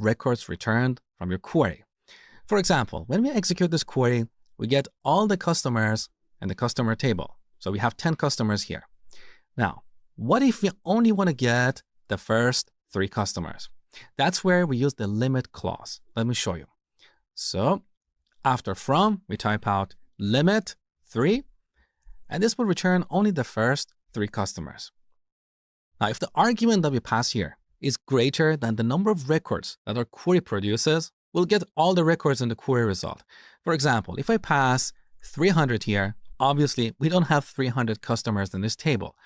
records returned from your query. For example, when we execute this query, we get all the customers in the customer table. So we have 10 customers here. Now, what if we only want to get the first 3 customers? That's where we use the limit clause. Let me show you. So after from, we type out limit 3, and this will return only the first 3 customers. Now, if the argument that we pass here is greater than the number of records that our query produces, we'll get all the records in the query result. For example, if I pass 300 here, obviously we don't have 300 customers in this table.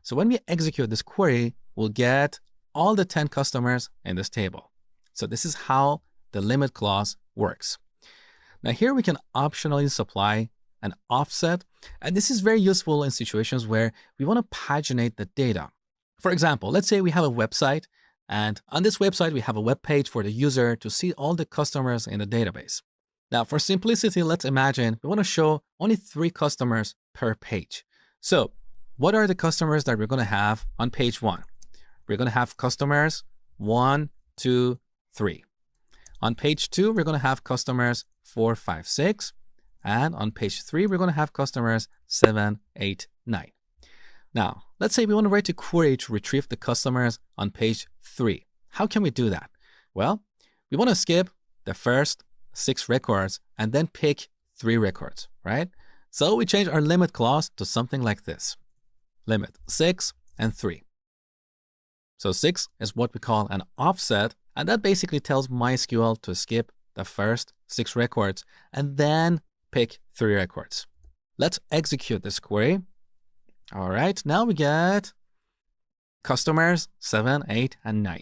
So when we execute this query, we'll get all the 10 customers in this table. So this is how the limit clause works. Now here we can optionally supply an offset, and this is very useful in situations where we want to paginate the data. For example, let's say we have a website, and on this website we have a web page for the user to see all the customers in the database. Now for simplicity, let's imagine we want to show only 3 customers per page. So what are the customers that we're going to have on page 1? We're going to have customers 1, 2, 3. On page 2, we're going to have customers 4, 5, 6. And on page 3, we're going to have customers 7, 8, 9. Now, let's say we want to write a query to retrieve the customers on page 3. How can we do that? Well, we want to skip the first 6 records and then pick 3 records, right? So we change our limit clause to something like this. Limit 6 and 3. So 6 is what we call an offset, and that basically tells MySQL to skip the first 6 records and then pick 3 records. Let's execute this query. All right, now we get customers 7, 8, and 9.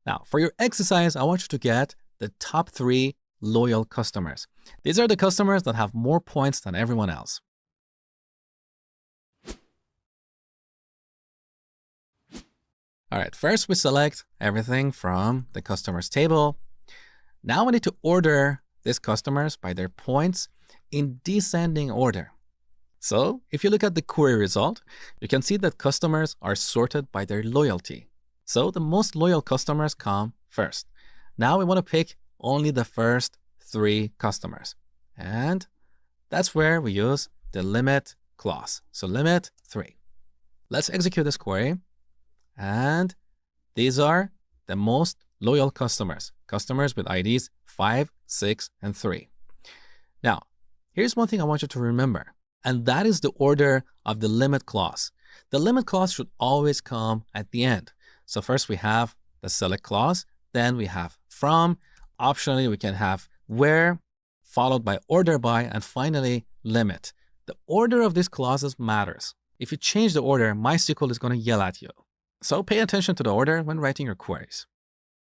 Now, for your exercise, I want you to get the top 3 loyal customers. These are the customers that have more points than everyone else. All right, first we select everything from the customers table. Now we need to order these customers by their points in descending order. So if you look at the query result, you can see that customers are sorted by their loyalty. So the most loyal customers come first. Now we want to pick only the first 3 customers. And that's where we use the limit clause. So limit 3. Let's execute this query. And these are the most loyal customers, customers with IDs 5, 6, and 3. Now, here's one thing I want you to remember, and that is the order of the limit clause. The limit clause should always come at the end. So first we have the select clause, then we have from, optionally we can have where, followed by order by, and finally limit. The order of these clauses matters. If you change the order, MySQL is going to yell at you. So pay attention to the order when writing your queries.